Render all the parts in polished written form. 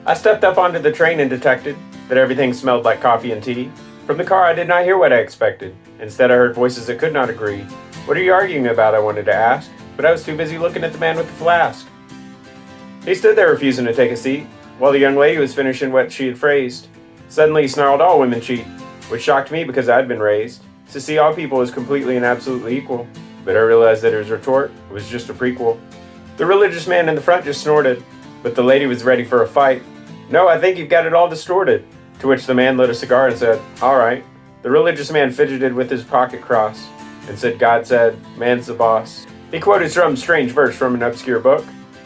I stepped up onto the train and detected that everything smelled like coffee and tea. From the car, I did not hear what I expected. Instead, I heard voices that could not agree. What are you arguing about? I wanted to ask, but I was too busy looking at the man with the flask. He stood there refusing to take a seat, while the young lady was finishing what she had phrased. Suddenly he snarled, "All women cheat," which shocked me because I had been raised to see all people as completely and absolutely equal. But I realized that his retort was just a prequel. The religious man in the front just snorted, but the lady was ready for a fight. "No, I think you've got it all distorted." To which the man lit a cigar and said, "All right." The religious man fidgeted with his pocket cross and said, "God said, man's the boss." He quoted some strange verse from an obscure book,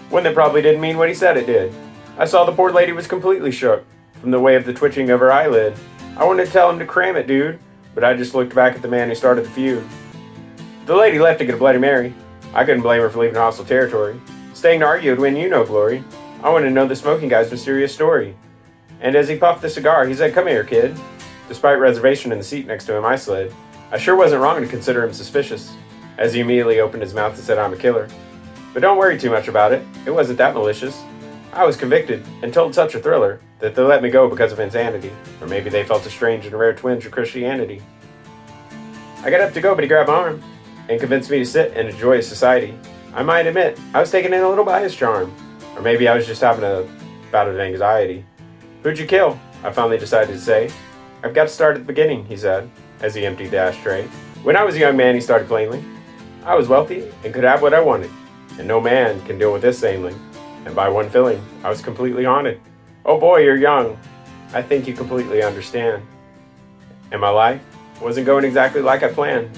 one that probably didn't mean what he said it did. I saw the poor lady was completely shook from the way of the twitching of her eyelid. I wanted to tell him to cram it, dude, but I just looked back at the man who started the feud. The lady left to get a Bloody Mary. I couldn't blame her for leaving hostile territory. Staying to argue would win you no glory. I wanted to know the smoking guy's mysterious story. And as he puffed the cigar, he said, "Come here, kid." Despite reservation in the seat next to him, I slid. I sure wasn't wrong to consider him suspicious, as he immediately opened his mouth and said, "I'm a killer." But don't worry too much about it. It wasn't that malicious. I was convicted and told such a thriller that they let me go because of insanity, or maybe they felt a strange and rare twinge of Christianity. I got up to go, but he grabbed my arm and convinced me to sit and enjoy his society. I might admit, I was taken in a little by his charm, or maybe I was just having a bout of anxiety. "Who'd you kill?" I finally decided to say. "I've got to start at the beginning," he said, as he emptied the ashtray. "When I was a young man," he started plainly, "I was wealthy and could have what I wanted, and no man can deal with this sanely. And by one filling, I was completely haunted. Oh boy, you're young. I think you completely understand. And my life wasn't going exactly like I planned.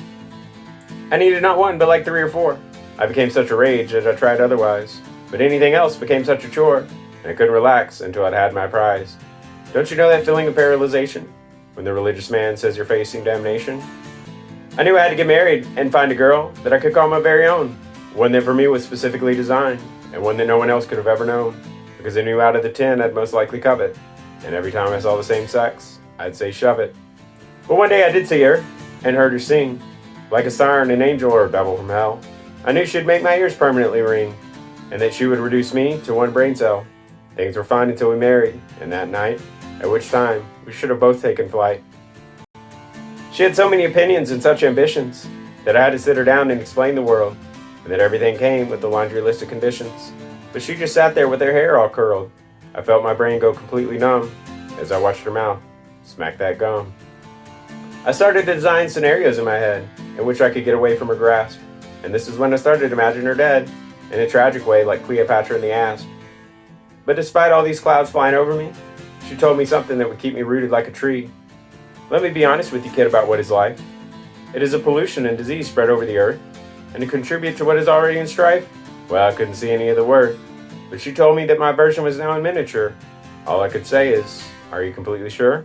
I needed not one, but like 3 or 4. I became such a rage that I tried otherwise, but anything else became such a chore, and I couldn't relax until I'd had my prize. Don't you know that feeling of paralyzation when the religious man says you're facing damnation? I knew I had to get married and find a girl that I could call my very own, one that for me was specifically designed, and one that no one else could have ever known, because I knew out of the 10 I'd most likely covet, and every time I saw the same sex, I'd say shove it. But one day I did see her, and heard her sing, like a siren, an angel, or a devil from hell. I knew she'd make my ears permanently ring, and that she would reduce me to one brain cell. Things were fine until we married, and that night, at which time we should have both taken flight. She had so many opinions and such ambitions that I had to sit her down and explain the world, and that everything came with the laundry list of conditions. But she just sat there with her hair all curled. I felt my brain go completely numb as I watched her mouth smack that gum. I started to design scenarios in my head in which I could get away from her grasp, and this is when I started to imagine her dead, in a tragic way like Cleopatra and the Asp. But despite all these clouds flying over me, she told me something that would keep me rooted like a tree. "Let me be honest with you, kid, about what is life. It is a pollution and disease spread over the earth, and to contribute to what is already in strife." Well, I couldn't see any of the word, but she told me that my version was now in miniature. All I could say is, "Are you completely sure?"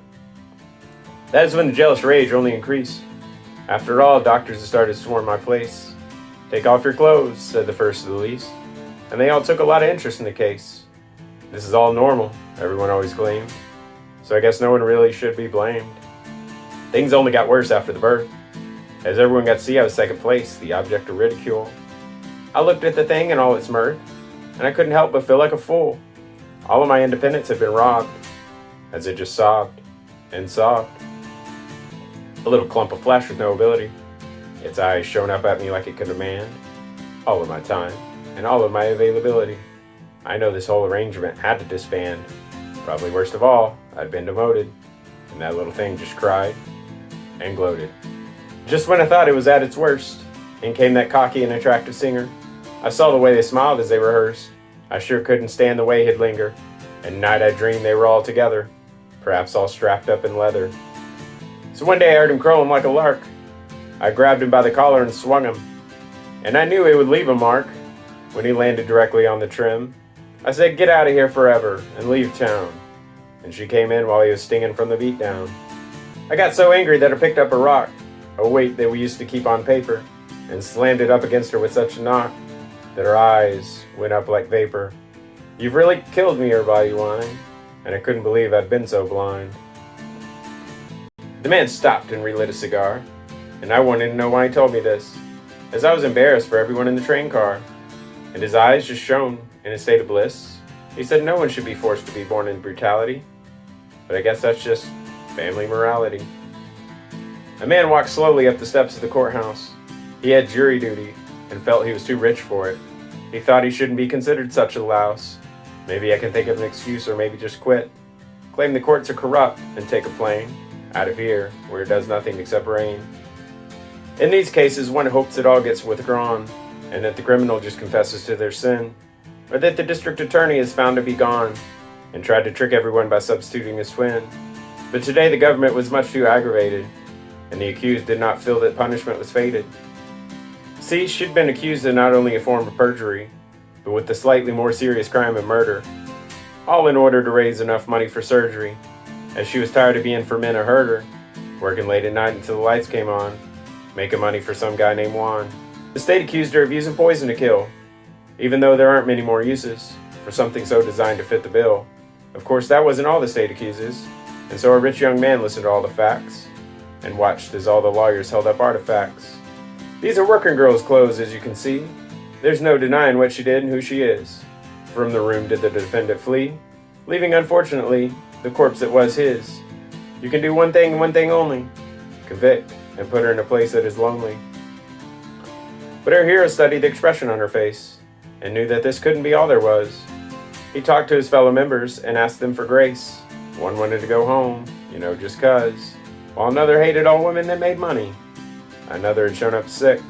That is when the jealous rage only increased. After all, doctors had started to swarm my place. "Take off your clothes," said the first to the least, and they all took a lot of interest in the case. This is all normal, everyone always claimed, so I guess no one really should be blamed. Things only got worse after the birth. As everyone got to see, I was second place, the object of ridicule. I looked at the thing and all its mirth, and I couldn't help but feel like a fool. All of my independence had been robbed, as it just sobbed and sobbed. A little clump of flesh with no ability. Its eyes shone up at me like it could demand all of my time and all of my availability. I know this whole arrangement had to disband. Probably worst of all, I'd been demoted, and that little thing just cried and gloated. Just when I thought it was at its worst, in came that cocky and attractive singer. I saw the way they smiled as they rehearsed. I sure couldn't stand the way he'd linger. At night I dreamed they were all together, perhaps all strapped up in leather. So one day I heard him crowing like a lark. I grabbed him by the collar and swung him, and I knew it would leave a mark when he landed directly on the trim. I said, "Get out of here forever and leave town." And she came in while he was stinging from the beatdown. I got so angry that I picked up a rock, a weight that we used to keep on paper, and slammed it up against her with such a knock that her eyes went up like vapor. "You've really killed me," her body whined, and I couldn't believe I'd been so blind. The man stopped and relit a cigar, and I wanted to know why he told me this, as I was embarrassed for everyone in the train car, and his eyes just shone in a state of bliss He said no one should be forced to be born in brutality, but I guess that's just family morality. A man walked slowly up the steps of the courthouse. He had jury duty and felt he was too rich for it. He thought he shouldn't be considered such a louse. Maybe I can think of an excuse, or maybe just quit. Claim the courts are corrupt and take a plane out of here where it does nothing except rain. In these cases, one hopes it all gets withdrawn and that the criminal just confesses to their sin, or that the district attorney is found to be gone and tried to trick everyone by substituting his twin. But today the government was much too aggravated, and the accused did not feel that punishment was fated. See, she'd been accused of not only a form of perjury, but with the slightly more serious crime of murder, all in order to raise enough money for surgery, as she was tired of being for men or herder, working late at night until the lights came on, making money for some guy named Juan. The state accused her of using poison to kill, even though there aren't many more uses for something so designed to fit the bill. Of course, that wasn't all the state accuses, and so a rich young man listened to all the facts and watched as all the lawyers held up artifacts. These are working girls' clothes, as you can see. There's no denying what she did and who she is. From the room did the defendant flee, leaving, unfortunately, the corpse that was his. You can do one thing and one thing only: convict and put her in a place that is lonely. But our hero studied the expression on her face and knew that this couldn't be all there was. He talked to his fellow members and asked them for grace. One wanted to go home, just 'cause, while another hated all women that made money. Another had shown up sick,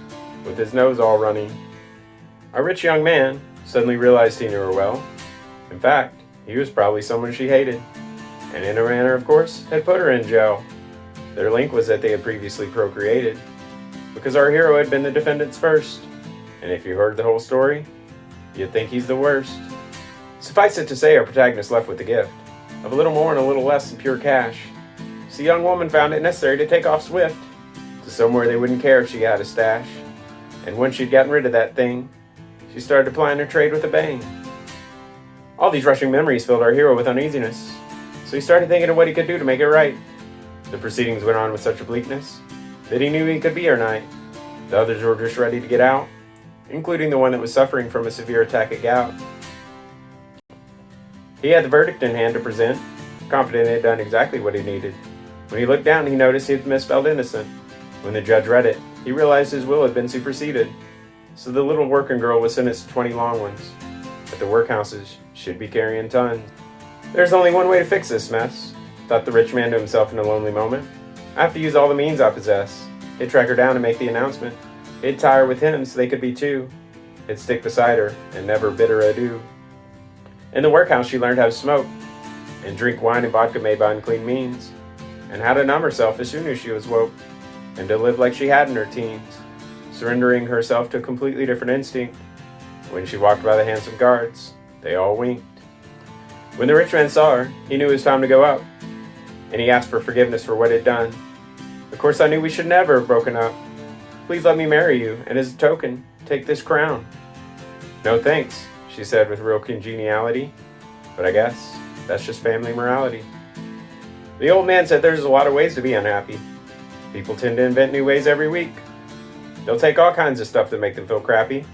with his nose all runny. Our rich young man suddenly realized he knew her well. In fact, he was probably someone she hated, and in a manner, of course, had put her in jail. Their link was that they had previously procreated, because our hero had been the defendant's first, and if you heard the whole story, you'd think he's the worst. Suffice it to say, our protagonist left with the gift of a little more and a little less than pure cash. So the young woman found it necessary to take off swift to somewhere they wouldn't care if she had a stash, and once she'd gotten rid of that thing, she started applying her trade with a bang. All these rushing memories filled our hero with uneasiness, so he started thinking of what he could do to make it right. The proceedings went on with such obliqueness that he knew he could be her knight. The others were just ready to get out, including the one that was suffering from a severe attack of gout. He had the verdict in hand to present, confident he had done exactly what he needed. When he looked down, he noticed he had misspelled innocent. When the judge read it, he realized his will had been superseded, so the little working girl was sentenced to 20 long ones. But the workhouses should be carrying tons. There's only one way to fix this mess, thought the rich man to himself in a lonely moment. I have to use all the means I possess. He'd track her down and make the announcement. He'd tie her with him so they could be two. He'd stick beside her and never bid her adieu. In the workhouse, she learned how to smoke and drink wine and vodka made by unclean means, and how to numb herself as soon as she was woke, and to live like she had in her teens, surrendering herself to a completely different instinct. When she walked by the handsome guards, they all winked. When the rich man saw her, he knew it was time to go up, and he asked for forgiveness for what he'd done. Of course, I knew we should never have broken up. Please let me marry you, and as a token, take this crown. No thanks, she said with real congeniality, but I guess that's just family morality. The old man said there's a lot of ways to be unhappy. People tend to invent new ways every week. They'll take all kinds of stuff that make them feel crappy,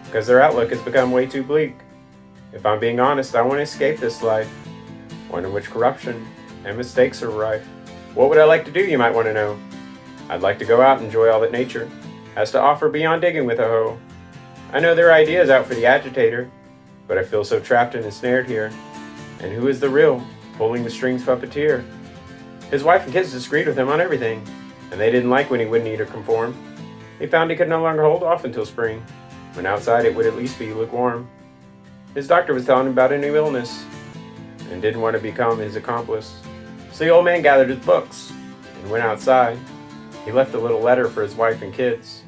because their outlook has become way too bleak. If I'm being honest, I want to escape this life, one in which corruption and mistakes are rife. What would I like to do, you might want to know? I'd like to go out and enjoy all that nature has to offer beyond digging with a hoe. I know there are ideas out for the agitator, but I feel so trapped and ensnared here. And who is the real, pulling the strings puppeteer? His wife and kids disagreed with him on everything, and they didn't like when he wouldn't eat or conform. He found he could no longer hold off until spring, when outside it would at least be lukewarm. His doctor was telling him about a new illness, and didn't want to become his accomplice. So the old man gathered his books, and went outside. He left a little letter for his wife and kids.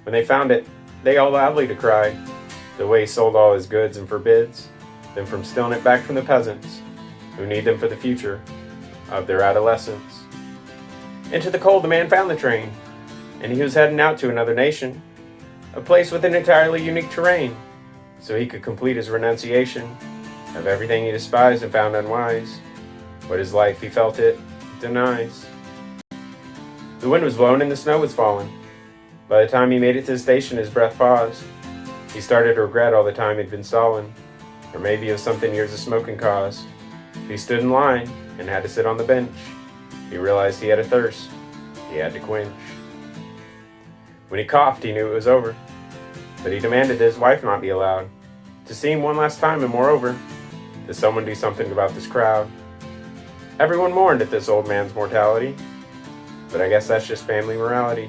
When they found it, they all loudly decried the way he sold all his goods and forbids them from stealing it back from the peasants, who need them for the future of their adolescence. Into the cold the man found the train, and he was heading out to another nation, a place with an entirely unique terrain, so he could complete his renunciation of everything he despised and found unwise. But his life, he felt it, denies. The wind was blowing and the snow was falling. By the time he made it to the station, his breath paused. He started to regret all the time he'd been stalling. Or maybe it was something years of smoking caused. He stood in line and had to sit on the bench. He realized he had a thirst. He had to quench. When he coughed, he knew it was over. But he demanded that his wife not be allowed to see him one last time, and moreover, that someone do something about this crowd. Everyone mourned at this old man's mortality, but I guess that's just family morality.